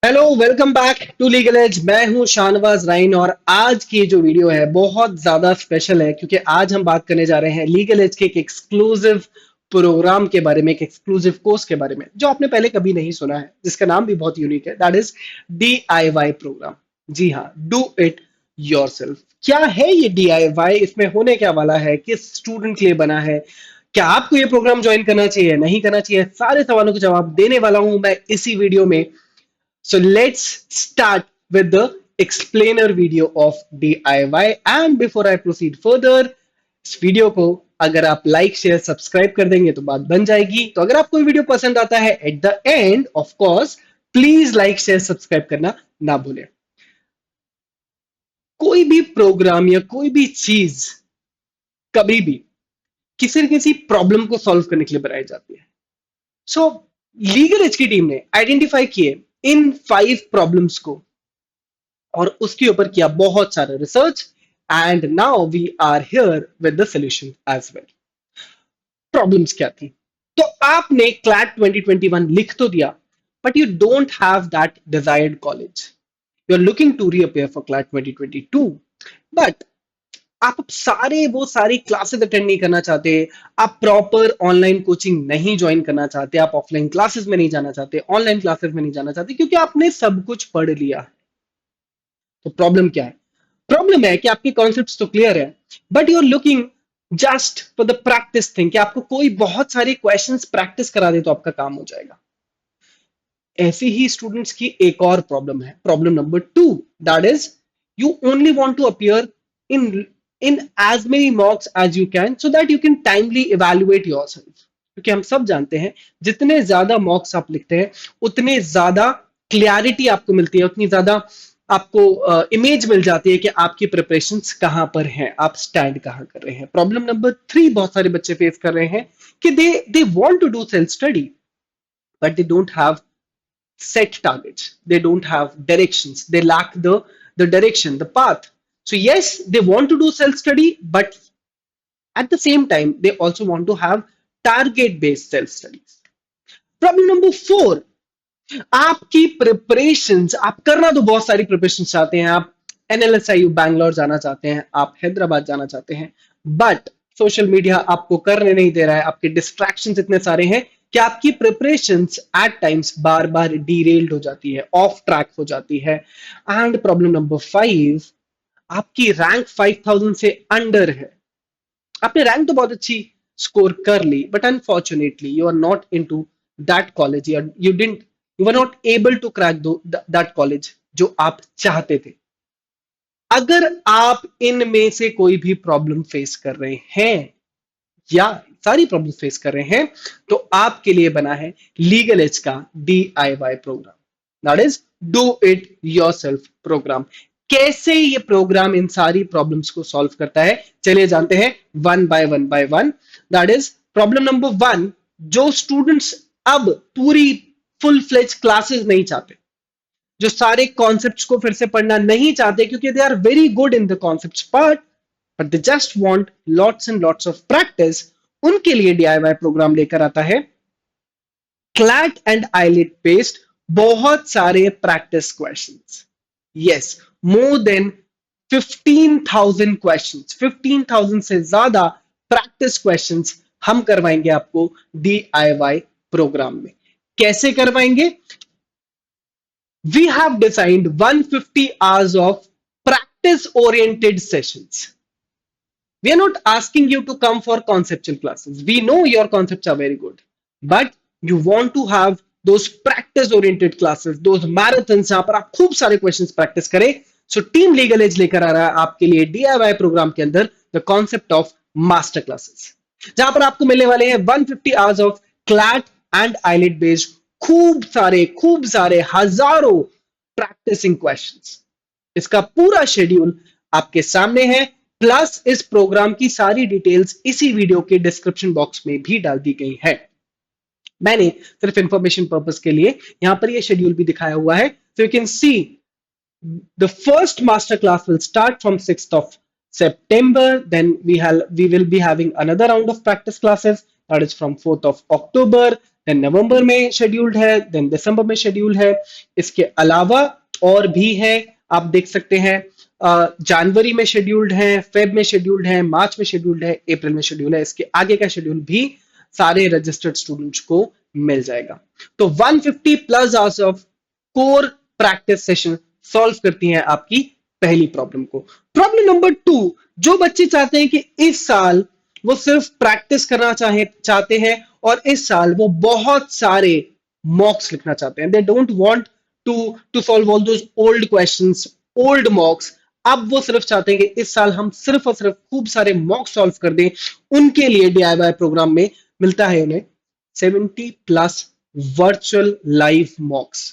Hello, welcome back to Legal Edge. मैं हूं शाहनवाज राइन और आज की जो वीडियो है बहुत ज्यादा स्पेशल है क्योंकि आज हम बात करने जा रहे हैं लीगल एज के एक एक्सक्लूसिव प्रोग्राम के बारे में, एक एक्सक्लूसिव कोर्स के बारे में जो आपने पहले कभी नहीं सुना है, जिसका नाम भी बहुत यूनिक है। That is DIY program. जी हाँ, डू इट योरसेल्फ। क्या है ये DIY? इसमें होने क्या वाला है, किस स्टूडेंट के लिए बना है, क्या आपको ये प्रोग्राम ज्वाइन करना चाहिए, नहीं करना चाहिए, सारे सवालों के जवाब देने वाला हूं मैं इसी वीडियो में। So let's start with the explainer video of DIY. And before I proceed further, इस वीडियो को अगर आप लाइक शेयर सब्सक्राइब कर देंगे तो बात बन जाएगी। तो अगर आपको ये वीडियो पसंद आता है at the end of course please like share subscribe करना ना भूलें। कोई भी प्रोग्राम या कोई भी चीज कभी भी किसी न किसी प्रॉब्लम को सॉल्व करने के लिए बनाई जाती है। सो लीगल एज की टीम ने आइडेंटिफाई किए इन 5 प्रॉब्लम्स को और उसके ऊपर किया बहुत सारा research and now we are here with the solution as well. Problems क्या थी? तो आपने क्लैट 2021 लिख तो दिया, but you don't have that desired college. You are looking to reappear for CLAT 2022, but आप सारी क्लासेस अटेंड नहीं करना चाहते, आप प्रॉपर ऑनलाइन कोचिंग नहीं ज्वाइन करना चाहते, आप ऑफलाइन क्लासेस में नहीं जाना चाहते, ऑनलाइन क्लासेस में नहीं जाना चाहते क्योंकि आपने सब कुछ पढ़ लिया। तो प्रॉब्लम क्या है? प्रॉब्लम है कि आपके कॉन्सेप्ट्स तो क्लियर है, but you are looking just for the practice thing कि आपको कोई बहुत सारे क्वेश्चंस प्रैक्टिस करा दे तो आपका काम हो जाएगा। ऐसे ही स्टूडेंट्स की एक और प्रॉब्लम है, problem number 2, that is you only want to appear in in as many mocks as you can so that you can timely evaluate yourself। क्योंकि हम सब जानते हैं जितने ज्यादा मॉक्स आप लिखते हैं उतने ज्यादा क्लैरिटी आपको मिलती है, उतनी ज्यादा आपको इमेज मिल जाती है कि आपकी प्रिपरेशंस कहां पर हैं, आप स्टैंड कहां कर रहे हैं। प्रॉब्लम नंबर 3 बहुत सारे बच्चे फेस कर रहे हैं कि they want to do self study but they don't have set targets, they don't have directions, they lack the direction, the path. So yes, they want to do self study, but at the same time they also want to have target based self studies। Problem number 4, आपकी preparations, आप करना तो बहुत सारी preparation चाहते हैं, आप NLSIU Bangalore जाना चाहते हैं, आप हैदराबाद जाना चाहते हैं, बट सोशल मीडिया आपको करने नहीं दे रहा है, आपके डिस्ट्रैक्शंस इतने सारे हैं कि आपकी प्रिपरेशंस एट टाइम्स बार बार डीरेल्ड हो जाती है, ऑफ ट्रैक हो जाती है। एंड प्रॉब्लम नंबर 5, आपकी रैंक 5000 से अंडर है, आपने रैंक तो बहुत अच्छी स्कोर कर ली but unfortunately you are not into that college, you are not able to crack that college जो आप चाहते थे। अगर आप इनमें से कोई भी प्रॉब्लम फेस कर रहे हैं या सारी प्रॉब्लम फेस कर रहे हैं तो आपके लिए बना है लीगल एज का DIY program, that is do it yourself program. कैसे ये प्रोग्राम इन सारी प्रॉब्लम्स को सॉल्व करता है, चलिए जानते हैं one by one. That is problem number 1, जो स्टूडेंट्स अब पूरी फुल फ्लेज क्लासेस नहीं चाहते, जो सारे कॉन्सेप्ट्स को फिर से पढ़ना नहीं चाहते क्योंकि they are very good in the concepts part but they just want lots and lots of practice, उनके लिए DIY प्रोग्राम लेकर आता है क्लैट एंड आईलेट बेस्ड बहुत सारे practice questions. Yes, more then 15,000 questions, 15,000 से ज्यादा प्रैक्टिस क्वेश्चंस हम करवाएंगे आपको DIY प्रोग्राम में। कैसे करवाएंगे? We have designed 150 hours of practice oriented sessions। We are not asking you to come for conceptual classes, we know your concepts are very good, but you want to have those practice oriented classes, those marathons जहां पर आप खूब सारे questions practice करें। So team legal age लेकर आ रहा है आपके लिए DIY प्रोग्राम के अंदर the concept of master classes, जहां पर आपको मिलने वाले हैं 150 hours of CLAT and IELTS based खूब सारे हजारों प्रैक्टिसिंग क्वेश्चंस। इसका पूरा शेड्यूल आपके सामने है, प्लस इस प्रोग्राम की सारी डिटेल्स इसी वीडियो के डिस्क्रिप्शन बॉक्स में भी डाल दी गई है। मैंने सिर्फ इंफॉर्मेशन पर्पस के लिए यहां पर यह शेड्यूल भी दिखाया हुआ है, so you can see the first master class will start from 6th of September, then we will be having another round of practice classes, that is from 4th of October, then November में scheduled है, then दिसंबर में schedule है। इसके अलावा और भी है, आप देख सकते हैं जनवरी में शेड्यूल्ड है, फेब में शेड्यूल्ड है, मार्च में शेड्यूल्ड है, अप्रैल में शेड्यूल है। इसके आगे का शेड्यूल भी सारे रजिस्टर्ड स्टूडेंट्स को मिल जाएगा। तो 150 plus hours of core practice session solve करती हैं आपकी पहली प्रॉब्लम को। प्रॉब्लम नंबर 2, जो बच्चे चाहते हैं कि इस साल वो सिर्फ प्रैक्टिस करना चाहते हैं और इस साल वो बहुत सारे मॉक्स लिखना चाहते हैं, they don't want to solve all those old questions, old mocks. अब वो सिर्फ चाहते हैं कि इस साल हम सिर्फ और सिर्फ खूब सारे मॉक सॉल्व कर दें। उनके लिए डीआईवाई प्रोग्राम में मिलता है उन्हें 70 प्लस वर्चुअल लाइव मॉक्स।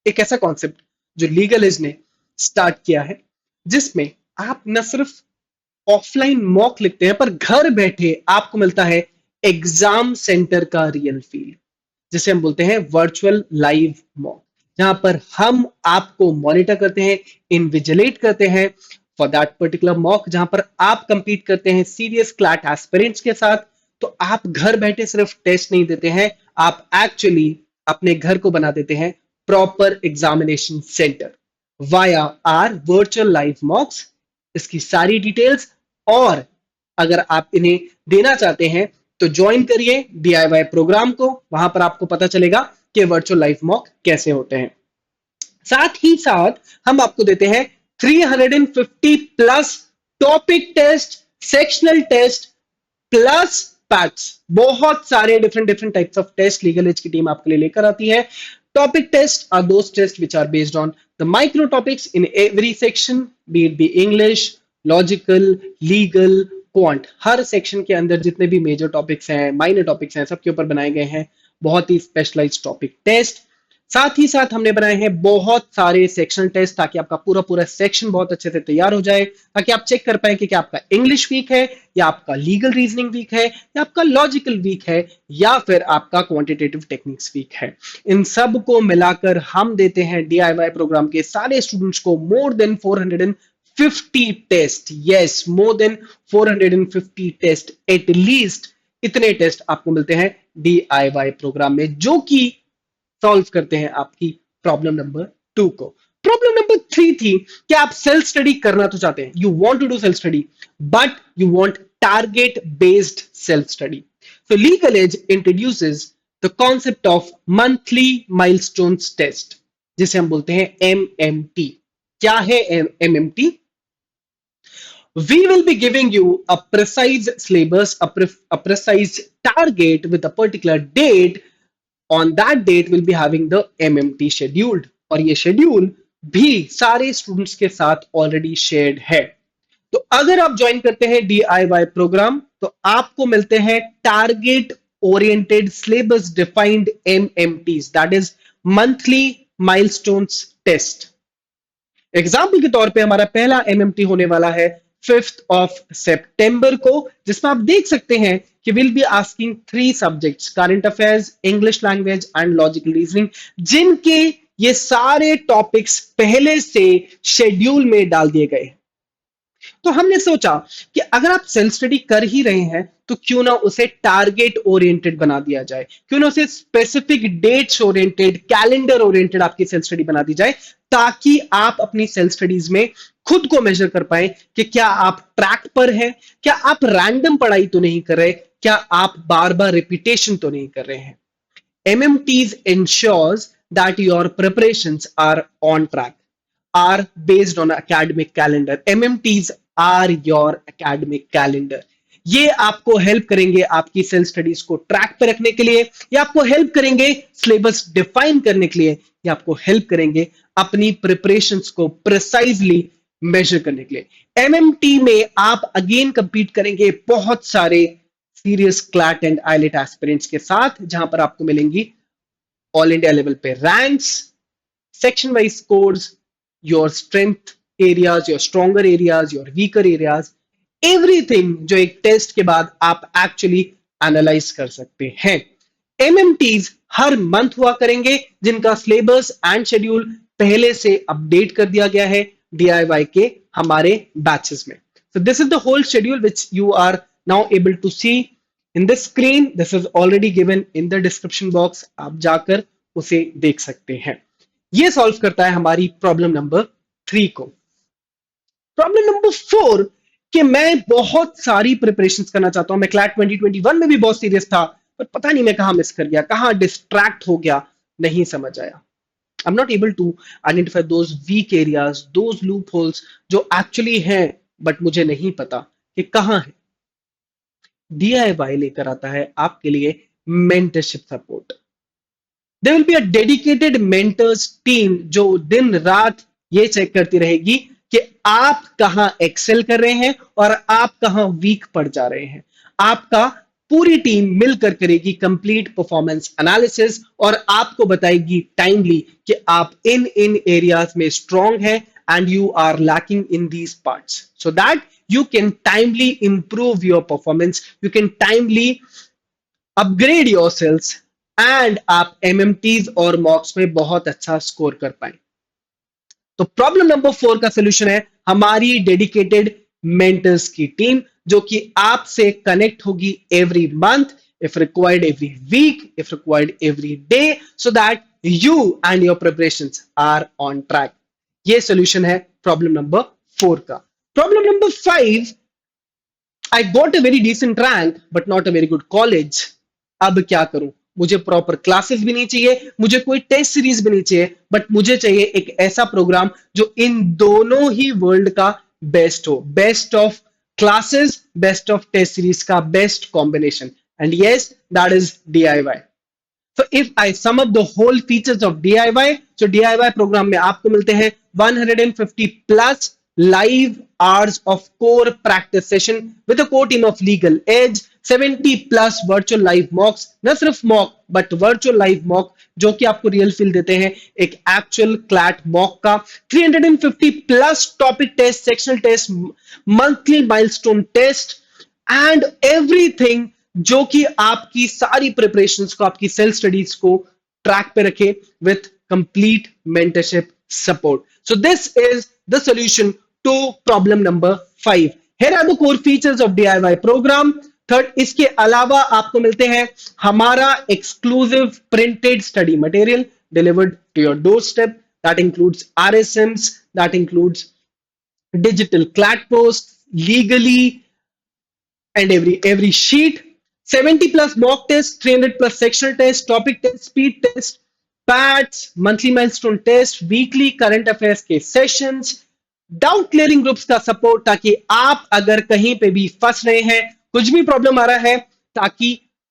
एक ऐसा कॉन्सेप्ट जो लीगल एज ने स्टार्ट किया है, जिसमें आप न सिर्फ ऑफलाइन मॉक लिखते हैं पर घर बैठे आपको मिलता है एग्जाम सेंटर का रियल फील, जिसे हम बोलते हैं वर्चुअल लाइव मॉक, जहां पर हम आपको मॉनिटर करते हैं, इनविजिलेट करते हैं फॉर दैट पर्टिकुलर मॉक, जहां पर आप कंपीट करते हैं सीरियस क्लैट एस्पिरेंट्स के साथ। तो आप घर बैठे सिर्फ टेस्ट नहीं देते हैं, आप एक्चुअली अपने घर को बना देते हैं proper examination centre via our virtual live mocks. इसकी सारी डिटेल्स, और अगर आप इन्हें देना चाहते हैं तो ज्वाइन करिए डीआईवाई प्रोग्राम को, वहां पर आपको पता चलेगा कि वर्चुअल लाइव मॉक कैसे होते हैं। साथ ही साथ हम आपको देते हैं 350 plus topic test, sectional test plus PATs. बहुत सारे different different types of test Legal Edge की टीम आपके लिए लेकर आती है। Topic test are those test which are based on the micro topics in every section, be it be English, logical, legal, quant. हर section के अंदर जितने भी मेजर टॉपिक्स हैं, माइनर टॉपिक्स हैं, सबके ऊपर बनाए गए हैं बहुत ही स्पेशलाइज्ड टॉपिक टेस्ट। साथ ही साथ हमने बनाए हैं बहुत सारे सेक्शन टेस्ट, ताकि आपका पूरा पूरा सेक्शन बहुत अच्छे से तैयार हो जाए, ताकि आप चेक कर पाए कि क्या आपका इंग्लिश वीक है, या आपका लीगल रीजनिंग वीक है, या आपका लॉजिकल वीक है, या फिर आपका क्वांटिटेटिव टेक्निक्स वीक है। इन सब को मिलाकर हम देते हैं डीआईवाई प्रोग्राम के सारे स्टूडेंट्स को more than 450 test. Yes, more than 450 test, at least इतने टेस्ट आपको मिलते हैं डीआईवाई प्रोग्राम में, जो कि सॉल्व करते हैं आपकी प्रॉब्लम नंबर 2 को। प्रॉब्लम नंबर 3 थी कि आप सेल्फ स्टडी करना तो चाहते हैं, you want to do self study, but you want target based self study. So Legal Edge introduces the concept of monthly milestones test, जिसे हम बोलते हैं एमएमटी। क्या है MMT? We will be giving you a precise syllabus, a precise target with a particular date. On that date we'll be having the MMT scheduled, और ये schedule भी सारे स्टूडेंट्स के साथ ऑलरेडी शेयर्ड है। तो अगर आप ज्वाइन करते हैं DIY प्रोग्राम तो आपको मिलते हैं target oriented syllabus defined MMTs, that is monthly milestones test. Example के तौर पे हमारा पहला MMT होने वाला है 5th ऑफ सितंबर को, जिसमें आप देख सकते हैं कि will be asking 3 subjects, current affairs, English language and logical reasoning, जिनके ये सारे टॉपिक्स पहले से शेड्यूल में डाल दिए गए। तो हमने सोचा कि अगर आप सेल्फ स्टडी कर ही रहे हैं तो क्यों ना उसे टारगेट ओरिएंटेड बना दिया जाए, क्यों ना उसे specific dates oriented, calendar oriented आपकी सेल्फ स्टडी बना दी जाए, ताकि आप अपनी सेल्फ स्टडीज में खुद को मेजर कर पाए कि क्या आप ट्रैक पर हैं, क्या आप रैंडम पढ़ाई तो नहीं कर रहे, क्या आप बार बार रिपीटेशन तो नहीं कर रहे हैं। MMTs ensures that your preparations are on track, are based on academic calendar. MMTs are your academic calendar. ये आपको हेल्प करेंगे आपकी सेल्फ स्टडीज को ट्रैक पे रखने के लिए, ये आपको हेल्प करेंगे सिलेबस डिफाइन करने के लिए, ये आपको हेल्प करेंगे अपनी प्रिपरेशंस को प्रिसाइजली मेजर करने के लिए। एमएमटी में आप अगेन कंपीट करेंगे बहुत सारे serious CLAT and eyelet aspirants के साथ, जहां पर आपको मिलेंगी ऑल इंडिया लेवल पे ranks, section wise scores, your strength areas, your stronger areas, your weaker areas, everything जो एक टेस्ट के बाद आप एक्चुअली एनालाइज कर सकते हैं। एमएमटीज हर मंथ हुआ करेंगे, जिनका सिलेबस एंड शेड्यूल पहले से अपडेट कर दिया गया है DIY के हमारे बैचेस में। So this is the whole schedule which you are now able to see in the screen, this is already given in the description box, आप जाकर उसे देख सकते हैं। ये सॉल्व करता है हमारी प्रॉब्लम नंबर 3 को। प्रॉब्लम नंबर 4 कि मैं बहुत सारी प्रिपरेशंस करना चाहता हूं, मैं क्लैट 2021 में भी बहुत सीरियस था, पर पता नहीं मैं कहां मिस कर गया, कहां डिस्ट्रैक्ट हो गया, नहीं समझ आया। I'm not able to identify those weak areas, those loopholes जो एक्चुअली हैं बट मुझे नहीं पता कि कहां है। DIY लेकर आता है आपके लिए mentorship support. There will be a dedicated mentors team जो दिन रात ये चेक करती रहेगी कि आप कहां एक्सेल कर रहे हैं और आप कहां वीक पड़ जा रहे हैं। आपका पूरी टीम मिलकर करेगी कंप्लीट परफॉर्मेंस एनालिसिस और आपको बताएगी टाइमली कि आप इन इन एरियाज में स्ट्रांग है and you are lacking in these parts, so that you can timely improve your performance, you can timely upgrade yourselves and आप MMTs और मॉक्स में बहुत अच्छा स्कोर कर पाए। तो प्रॉब्लम नंबर 4 का सोल्यूशन है हमारी डेडिकेटेड मेंटर्स की टीम जो कि आपसे कनेक्ट होगी every month, if required every week, if required every day, so that you and your preparations are on track। ये सोल्यूशन है प्रॉब्लम नंबर 4 का। Problem number 5, I got a very decent rank but not a very good college। अब क्या करूं? मुझे proper classes भी नहीं चाहिए, मुझे कोई टेस्ट सीरीज भी नहीं चाहिए, बट मुझे चाहिए एक ऐसा प्रोग्राम जो इन दोनों ही वर्ल्ड का बेस्ट हो, best of classes, best of test series का best combination. And yes, that is DIY। So if I sum up the whole features of DIY, so DIY program में आपको मिलते हैं 150 plus live hours of core practice session with a core team of Legal Edge, 70 plus virtual live mocks, न सिर्फ mock but virtual live mock जो कि आपको real feel देते हैं एक एक्चुअल क्लैट मॉक का, 350 plus topic test, sectional test, monthly milestone test and everything जो कि आपकी सारी प्रिपरेशंस को, आपकी सेल्फ स्टडीज को ट्रैक पे रखे with complete mentorship support. So this is the solution to problem number 5। Here are the core features of DIY program. Third, इसके अलावा आपको मिलते हैं हमारा exclusive printed study material delivered to your doorstep, that includes RSMs, that includes digital clat posts, legally and every sheet, 70 plus mock tests, 300 plus sectional tests, topic test, speed test, PATs, monthly milestone test, weekly current affairs के sessions, doubt clearing groups का support ताकि आप अगर कहीं पे भी फंस रहे हैं, कुछ भी प्रॉब्लम आ रहा है, ताकि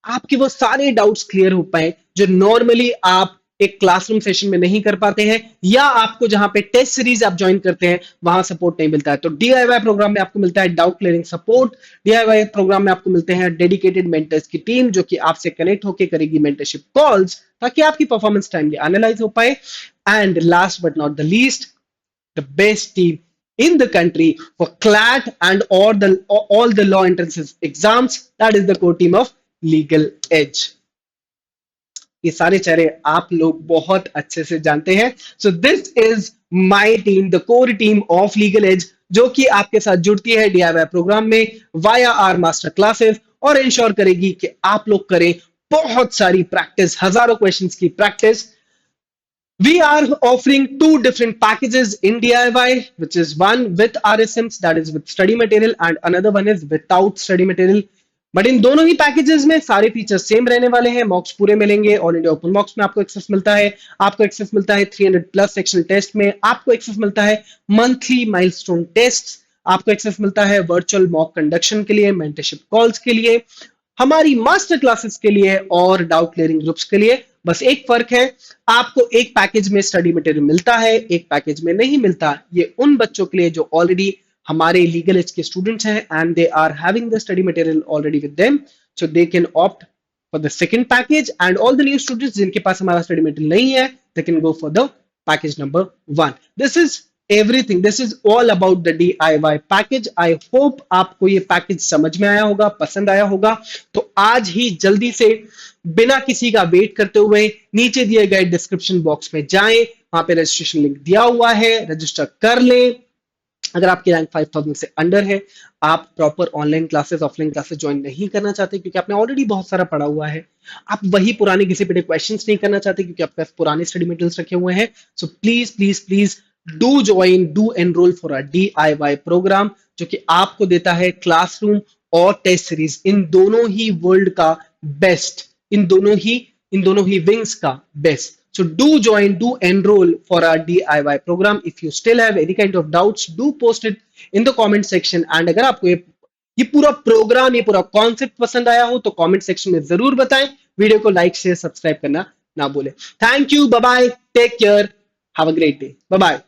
आपके वो सारे डाउट्स क्लियर हो पाए जो नॉर्मली आप एक क्लासरूम सेशन में नहीं कर पाते हैं या आपको जहां पे टेस्ट सीरीज आप ज्वाइन करते हैं वहां सपोर्ट नहीं मिलता है। तो DIY प्रोग्राम में आपको मिलता है doubt clearing support, DIY program में आपको मिलते हैं डेडिकेटेड मेंटर्स की टीम जो कि आपसे कनेक्ट होकर करेगी मेंटरशिप कॉल्स ताकि आपकी परफॉर्मेंस टाइमली एनालाइज हो पाए। And last but not the least, the best team in the country for CLAT and all the law entrances exams, that is the core team of Legal Edge। ये सारे चेहरे आप लोग बहुत अच्छे से जानते हैं। So this is my team, the core team of Legal Edge जो कि आपके साथ जुड़ती है DIY प्रोग्राम में वाया आर मास्टर क्लासेस और इंश्योर करेगी कि आप लोग करें बहुत सारी प्रैक्टिस, हजारों क्वेश्चंस की practice. We are offering 2 different packages in DIY, which is one with RSMs, that is with study material, and another one is without study material। But in दोनों ही पैकेजेस में सारे फीचर्स सेम रहने वाले हैं, मॉक्स पूरे मिलेंगे, all India open मॉक्स में आपको एक्सेस मिलता है, आपको एक्सेस मिलता है 300 प्लस सेक्शनल टेस्ट में, आपको एक्सेस मिलता है मंथली माइलस्टोन टेस्ट, आपको एक्सेस मिलता है वर्चुअल मॉक कंडक्शन के लिए, मेंटरशिप कॉल्स के लिए, हमारी मास्टर क्लासेस के लिए और डाउट क्लियरिंग ग्रुप्स के लिए। बस एक फर्क है, आपको एक पैकेज में स्टडी मटेरियल मिलता है, एक पैकेज में नहीं मिलता। ये उन बच्चों के लिए जो ऑलरेडी हमारे लीगल एज के स्टूडेंट्स हैं and they are having the study material already with them, so they can opt for the second package. And all the new students जिनके पास हमारा स्टडी मटेरियल नहीं है, they can go for the package number 1। This is everything, this is all about the DIY package. I hope आपको ये package समझ में आया होगा, पसंद आया होगा। तो आज ही जल्दी से बिना किसी का वेट करते हुए नीचे दिए गए डिस्क्रिप्शन बॉक्स में जाएं, वहां पे रजिस्ट्रेशन लिंक दिया हुआ है, रजिस्टर कर लें अगर आपकी रैंक 5000 से अंडर है, आप proper online classes offline classes join नहीं करना चाहते क्योंकि आपने ऑलरेडी बहुत सारा पढ़ा हुआ है, आप वही पुराने घिसे पिटे क्वेश्चंस नहीं करना चाहते क्योंकि आपके पास पुराने स्टडी मटेरियल्स रखे हुए हैं, so please please please do join, do enroll for a DIY program जो कि आपको देता है क्लासरूम और टेस्ट सीरीज इन दोनों ही वर्ल्ड का बेस्ट, इन दोनों ही विंग्स का best. So do join, do enroll for our DIY program. If you still have any kind of doubts, do post it in the comment section. And अगर आपको ये पूरा programme, ये पूरा कॉन्सेप्ट पसंद आया हो तो कमेंट सेक्शन में जरूर बताएं. वीडियो को लाइक शेयर सब्सक्राइब करना ना भूलें. Thank you, bye bye, take care, have a great day, bye bye.